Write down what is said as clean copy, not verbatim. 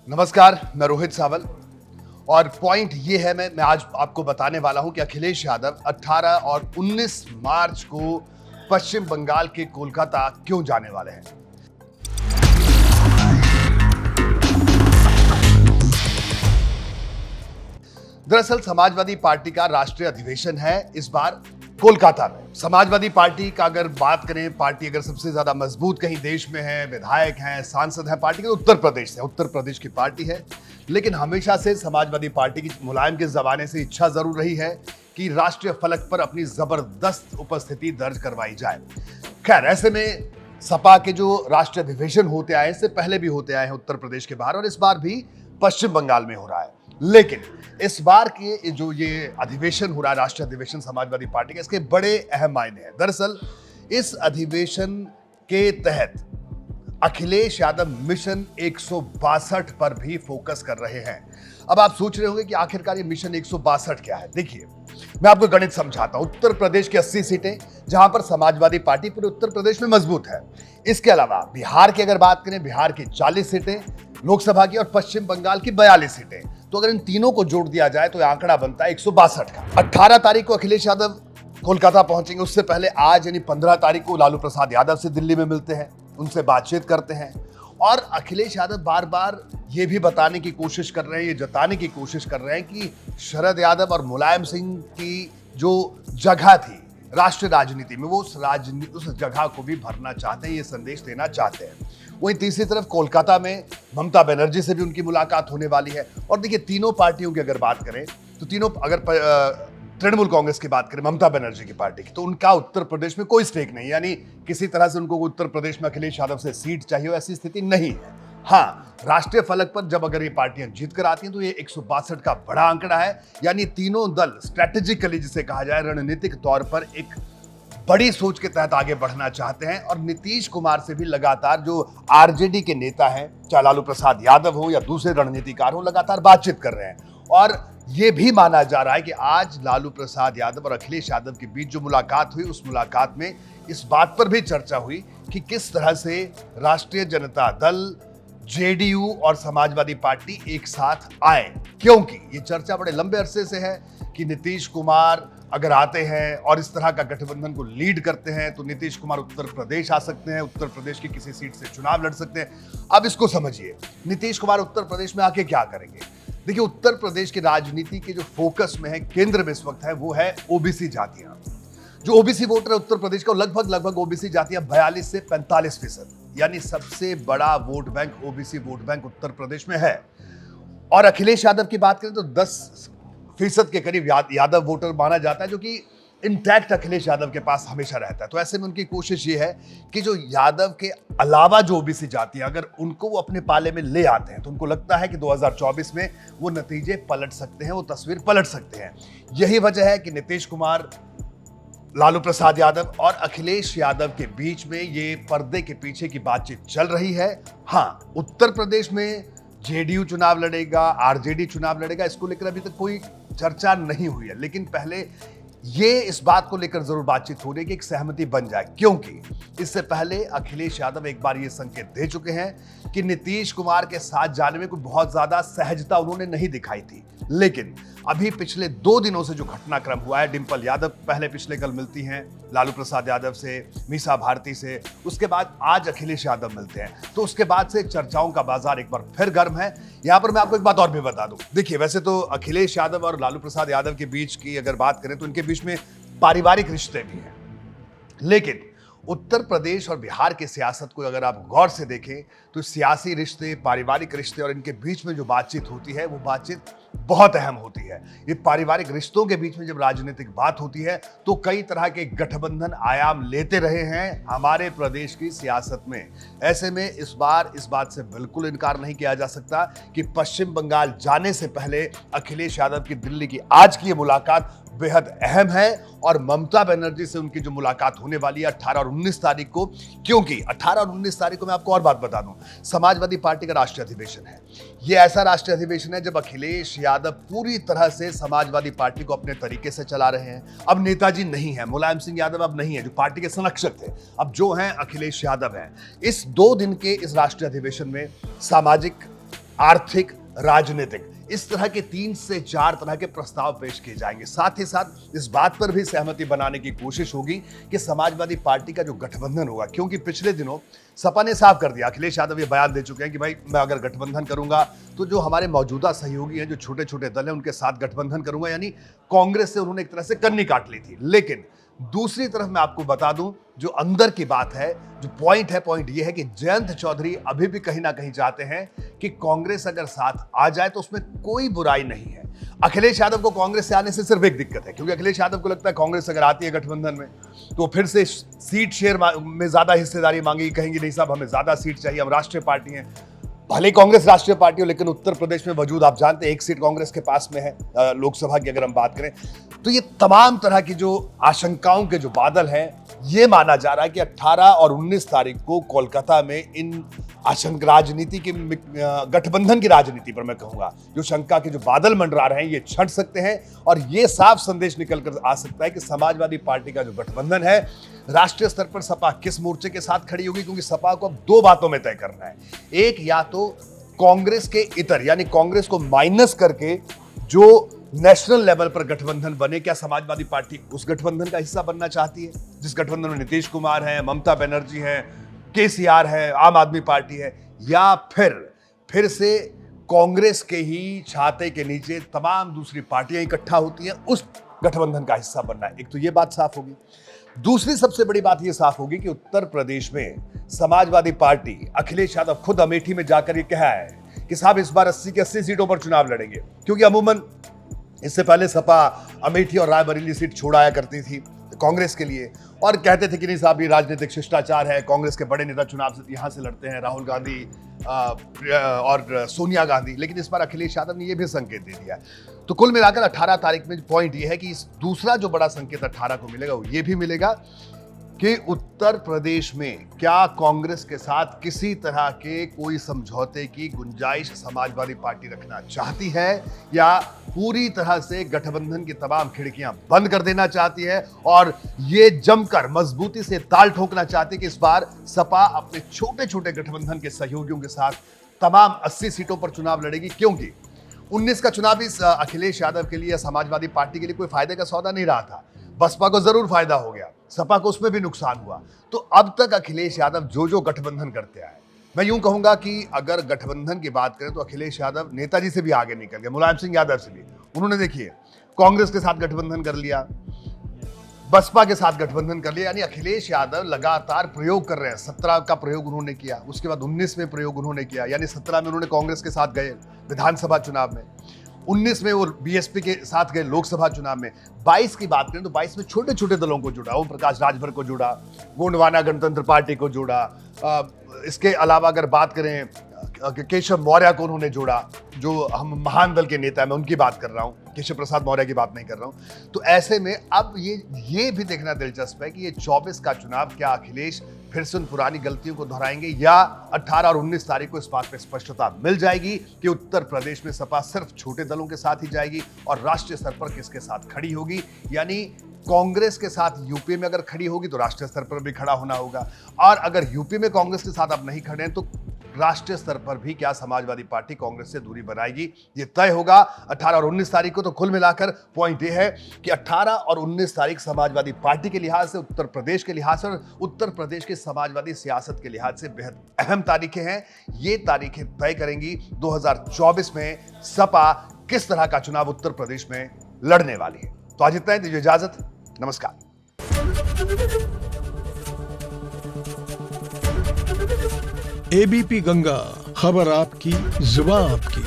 नमस्कार, मैं रोहित सावल और पॉइंट ये है मैं आज आपको बताने वाला हूं कि अखिलेश यादव 18 और 19 मार्च को पश्चिम बंगाल के कोलकाता क्यों जाने वाले हैं। दरअसल समाजवादी पार्टी का राष्ट्रीय अधिवेशन है इस बार कोलकाता में। समाजवादी पार्टी का अगर बात करें, पार्टी अगर सबसे ज्यादा मजबूत कहीं देश में है, विधायक हैं, सांसद हैं पार्टी के, उत्तर प्रदेश से, उत्तर प्रदेश की पार्टी है। लेकिन हमेशा से समाजवादी पार्टी की मुलायम के जमाने से इच्छा जरूर रही है कि राष्ट्रीय फलक पर अपनी जबरदस्त उपस्थिति दर्ज करवाई जाए। खैर, ऐसे में सपा के जो राष्ट्रीय अधिवेशन होते आए, इससे पहले भी होते आए हैं उत्तर प्रदेश के बाहर, और इस बार भी पश्चिम बंगाल में हो रहा है। लेकिन इस बार के जो ये अधिवेशन हो रहा है, राष्ट्रीय अधिवेशन समाजवादी पार्टी का, इसके बड़े अहम मायने हैं। दरअसल इस अधिवेशन के तहत अखिलेश यादव मिशन 162 पर भी फोकस कर रहे हैं। अब आप सोच रहे होंगे कि आखिरकार ये मिशन 162 क्या है। देखिए, मैं आपको गणित समझाता हूं। उत्तर प्रदेश की 80 सीटें, जहां पर समाजवादी पार्टी पूरे उत्तर प्रदेश में मजबूत है। इसके अलावा बिहार की अगर बात करें, बिहार की 40 सीटें लोकसभा की, और पश्चिम बंगाल की 42 सीटें। तो अगर इन तीनों को जोड़ दिया जाए तो आंकड़ा बनता है 162 का। 18 तारीख को अखिलेश यादव कोलकाता पहुंचेंगे। उससे पहले आज यानी 15 तारीख को लालू प्रसाद यादव से दिल्ली में मिलते हैं, उनसे बातचीत करते हैं। और अखिलेश यादव बार बार ये भी बताने की कोशिश कर रहे हैं, ये जताने की कोशिश कर रहे हैं कि शरद यादव और मुलायम सिंह की जो जगह थी राष्ट्रीय राजनीति में, वो उस जगह को भी भरना चाहते हैं, ये संदेश देना चाहते हैं। वहीं तीसरी तरफ कोलकाता में ममता बनर्जी से भी उनकी मुलाकात होने वाली है। और देखिए, तीनों पार्टियों की अगर बात करें तो तीनों, अगर तृणमूल कांग्रेस की बात करें, ममता बनर्जी की पार्टी की, तो उनका उत्तर प्रदेश में कोई स्टेक नहीं, यानी किसी तरह से उनको उत्तर प्रदेश में अखिलेश यादव से सीट चाहिए, ऐसी स्थिति नहीं है। हाँ, राष्ट्रीय फलक पर जब अगर ये पार्टियां जीत कर आती हैं तो ये 162 का बड़ा आंकड़ा है। यानी तीनों दल स्ट्रेटेजिकली, जिसे कहा जाए, रणनीतिक तौर पर एक बड़ी सोच के तहत आगे बढ़ना चाहते हैं। और नीतीश कुमार से भी लगातार, जो आरजेडी के नेता हैं, चाहे लालू प्रसाद यादव हो या दूसरे रणनीतिकार हो, लगातार बातचीत कर रहे हैं। और ये भी माना जा रहा है कि आज लालू प्रसाद यादव और अखिलेश यादव के बीच जो मुलाकात हुई, उस मुलाकात में इस बात पर भी चर्चा हुई कि किस तरह से राष्ट्रीय जनता दल, जेडीयू और समाजवादी पार्टी एक साथ आए। क्योंकि ये चर्चा बड़े लंबे अरसे से है कि नीतीश कुमार अगर आते हैं और इस तरह का गठबंधन को लीड करते हैं तो नीतीश कुमार उत्तर प्रदेश आ सकते हैं, उत्तर प्रदेश की किसी सीट से चुनाव लड़ सकते हैं। अब इसको समझिए, नीतीश कुमार उत्तर प्रदेश में आके क्या करेंगे। देखिए, उत्तर प्रदेश की राजनीति के जो फोकस में है, केंद्र में इस वक्त है, वो है ओबीसी जातियां। जो ओबीसी वोटर है उत्तर प्रदेश का, लगभग ओबीसी जातियां 42 से 45%, यानी सबसे बड़ा vote bank, OBC vote bank Uttar Pradesh में है। और अखिलेश यादव की बात करें तो 10% के करीब यादव वोटर माना जाता है, जो कि इंटैक्ट अखिलेश यादव के पास हमेशा रहता है। तो ऐसे में उनकी कोशिश ये है कि जो यादव के अलावा जो ओबीसी जाति है, अगर उनको वो अपने पाले में ले आते हैं तो उनको लगता है कि 2024 में वो नतीजे पलट सकते हैं, वो तस्वीर पलट सकते हैं। यही वजह है कि नीतीश कुमार, लालू प्रसाद यादव और अखिलेश यादव के बीच में ये पर्दे के पीछे की बातचीत चल रही है। हाँ, उत्तर प्रदेश में जेडीयू चुनाव लड़ेगा, आरजेडी चुनाव लड़ेगा, इसको लेकर अभी तक कोई चर्चा नहीं हुई है। लेकिन पहले ये इस बात को लेकर जरूर बातचीत हो रही है कि एक सहमति बन जाए, क्योंकि इससे पहले अखिलेश यादव एक बार ये संकेत दे चुके हैं कि नीतीश कुमार के साथ जाने में कोई बहुत ज्यादा सहजता उन्होंने नहीं दिखाई थी। लेकिन अभी पिछले 2 दिनों से जो घटनाक्रम हुआ है, डिंपल यादव पहले पिछले कल मिलती हैं लालू प्रसाद यादव से, मीसा भारती से, उसके बाद आज अखिलेश यादव मिलते हैं, तो उसके बाद से चर्चाओं का बाजार एक बार फिर गर्म है। यहां पर मैं आपको एक बात और भी बता दूं। देखिए, वैसे तो अखिलेश यादव और लालू प्रसाद यादव के बीच की अगर बात करें तो इनके बीच में पारिवारिक रिश्ते भी हैं। लेकिन उत्तर प्रदेश और बिहार की सियासत को अगर आप गौर से देखें तो सियासी रिश्ते, पारिवारिक रिश्ते और इनके बीच में जो बातचीत होती है, वो बातचीत बहुत अहम होती है। ये पारिवारिक रिश्तों के बीच में जब राजनीतिक बात होती है तो कई तरह के गठबंधन आयाम लेते रहे हैं हमारे प्रदेश की सियासत में। ऐसे में इस बार इस बात से बिल्कुल इनकार नहीं किया जा सकता कि पश्चिम बंगाल जाने से पहले अखिलेश यादव की दिल्ली की आज की ये मुलाकात बेहद अहम है। और ममता बनर्जी से उनकी जो मुलाकात होने वाली है 18 और 19 तारीख को, क्योंकि 18 और 19 तारीख को मैं आपको और बात बता दूं, समाजवादी पार्टी का राष्ट्रीय अधिवेशन है। ये ऐसा राष्ट्रीय अधिवेशन है जब अखिलेश यादव पूरी तरह से समाजवादी पार्टी को अपने तरीके से चला रहे हैं। अब नेताजी नहीं है, मुलायम सिंह यादव अब नहीं है, जो पार्टी के संरक्षक थे, अब जो हैं अखिलेश यादव हैं। इस 2 दिन के इस राष्ट्रीय अधिवेशन में सामाजिक आर्थिक, राजनीतिक, इस तरह के 3 से 4 तरह के प्रस्ताव पेश किए जाएंगे। साथ ही साथ इस बात पर भी सहमति बनाने की कोशिश होगी कि समाजवादी पार्टी का जो गठबंधन होगा, क्योंकि पिछले दिनों सपा ने साफ कर दिया, अखिलेश यादव ये बयान दे चुके हैं कि भाई मैं अगर गठबंधन करूंगा तो जो हमारे मौजूदा सहयोगी हैं, जो छोटे छोटे दल हैं, उनके साथ गठबंधन करूंगा। यानी कांग्रेस से उन्होंने एक तरह से कन्नी काट ली थी। लेकिन दूसरी तरफ मैं आपको बता दूं, जो अंदर की बात है, जो पॉइंट है, पॉइंट ये है कि जयंत चौधरी अभी भी कहीं ना कहीं चाहते हैं कि कांग्रेस अगर साथ आ जाए तो उसमें कोई बुराई नहीं है। अखिलेश यादव को कांग्रेस से आने से सिर्फ एक दिक्कत है, क्योंकि अखिलेश यादव को लगता है कांग्रेस अगर आती है गठबंधन में तो फिर से सीट शेयर में ज्यादा हिस्सेदारी मांगेगी, कहेंगे नहीं साहब हमें ज्यादा सीट चाहिए, हम राष्ट्रीय पार्टी हैं। भले कांग्रेस राष्ट्रीय पार्टी हो, लेकिन उत्तर प्रदेश में वजूद आप जानते हैं, एक सीट कांग्रेस के पास में है लोकसभा की अगर हम बात करें। तो ये तमाम तरह की जो आशंकाओं के जो बादल हैं, ये माना जा रहा है कि 18 और 19 तारीख को कोलकाता में इन राजनीति की गठबंधन की राजनीति पर मैं कहूंगा जो शंका के जो बादल मंडरा रहे हैं, ये छंट सकते हैं। और ये साफ संदेश निकल कर आ सकता है कि समाजवादी पार्टी का जो गठबंधन है, राष्ट्रीय स्तर पर सपा किस मोर्चे के साथ खड़ी होगी, क्योंकि सपा को अब 2 बातों में तय करना है। एक, या तो कांग्रेस के इतर यानी कांग्रेस को माइनस करके जो नेशनल लेवल पर गठबंधन बने, क्या समाजवादी पार्टी उस गठबंधन का हिस्सा बनना चाहती है जिस गठबंधन में नीतीश कुमार है, ममता बनर्जी है, केसीआर है, आम आदमी पार्टी है, या फिर से कांग्रेस के ही छाते के नीचे तमाम दूसरी पार्टियां इकट्ठा होती हैं, उस गठबंधन का हिस्सा बनना है। एक तो ये बात साफ होगी। दूसरी सबसे बड़ी बात यह साफ होगी कि उत्तर प्रदेश में समाजवादी पार्टी, अखिलेश यादव खुद अमेठी में जाकर ये कहा है कि साहब इस बार 80 की 80 सीटों पर चुनाव लड़ेंगे, क्योंकि अमूमन इससे पहले सपा अमेठी और रायबरेली सीट छोड़ाया करती थी कांग्रेस के लिए, और कहते थे कि नहीं साहब ये राजनीतिक शिष्टाचार है, कांग्रेस के बड़े नेता चुनाव से यहां से लड़ते हैं, राहुल गांधी और सोनिया गांधी। लेकिन इस बार अखिलेश यादव ने यह भी संकेत दे दिया। तो कुल मिलाकर 18 तारीख में पॉइंट यह है कि इस दूसरा जो बड़ा संकेत 18 को मिलेगा वो ये भी मिलेगा कि उत्तर प्रदेश में क्या कांग्रेस के साथ किसी तरह के कोई समझौते की गुंजाइश समाजवादी पार्टी रखना चाहती है, या पूरी तरह से गठबंधन की तमाम खिड़कियां बंद कर देना चाहती है और ये जमकर मजबूती से ताल ठोकना चाहती है कि इस बार सपा अपने छोटे छोटे गठबंधन के सहयोगियों के साथ तमाम 80 सीटों पर चुनाव लड़ेगी। क्योंकि 19 का चुनाव इस अखिलेश यादव के लिए या समाजवादी पार्टी के लिए कोई फायदे का सौदा नहीं रहा था। बसपा को जरूर फायदा हो गया, सपा को उसमें भी नुकसान हुआ। तो अब तक अखिलेश यादव जो गठबंधन करते आए, मैं यूं कहूंगा कि अगर गठबंधन की बात करें तो अखिलेश यादव नेताजी से भी आगे निकल गए, मुलायम सिंह यादव से भी। उन्होंने देखिए कांग्रेस के साथ गठबंधन कर लिया, बसपा के साथ गठबंधन कर लिया, यानी अखिलेश यादव लगातार प्रयोग कर रहे हैं। 17 का प्रयोग उन्होंने किया, उसके बाद 19 में प्रयोग उन्होंने किया, यानी 17 में उन्होंने कांग्रेस के साथ गए विधानसभा चुनाव में, 19 में वो बीएसपी के साथ गए लोकसभा चुनाव में, 22 की बात करें तो 22 में छोटे छोटे दलों को जोड़ा, ओम प्रकाश राजभर को जोड़ा, गोंडवाना गणतंत्र पार्टी को जोड़ा, इसके अलावा अगर बात करें केशव मौर्य को उन्होंने जोड़ा, जो हम महान दल के नेता हैं, मैं उनकी बात कर रहा हूं, केशव प्रसाद मौर्य की बात नहीं कर रहा हूं। तो ऐसे में अब ये भी देखना दिलचस्प है कि ये 24 का चुनाव क्या अखिलेश फिर से उन पुरानी गलतियों को दोहराएंगे, या 18 और 19 तारीख को इस बात पर स्पष्टता मिल जाएगी कि उत्तर प्रदेश में सपा सिर्फ छोटे दलों के साथ ही जाएगी और राष्ट्रीय स्तर पर किसके साथ खड़ी होगी। यानी कांग्रेस के साथ यूपी में अगर खड़ी होगी तो राष्ट्रीय स्तर पर भी खड़ा होना होगा, और अगर यूपी में कांग्रेस के साथ अब नहीं खड़े हैं तो राष्ट्रीय स्तर पर भी क्या समाजवादी पार्टी कांग्रेस से दूरी बनाएगी, ये तय होगा 18 और 19 तारीख को। तो कुल मिलाकर पॉइंट ये है कि 18 और 19 तारीख समाजवादी पार्टी के लिहाज से, उत्तर प्रदेश के लिहाज से और उत्तर प्रदेश के समाजवादी सियासत के लिहाज से बेहद अहम तारीखें हैं। ये तारीखें तय करेंगी 2024 में सपा किस तरह का चुनाव उत्तर प्रदेश में लड़ने वाली है। तो आज इतना ही, दीजिए इजाजत, नमस्कार। एबीपी गंगा, खबर आपकी, जुबान आपकी।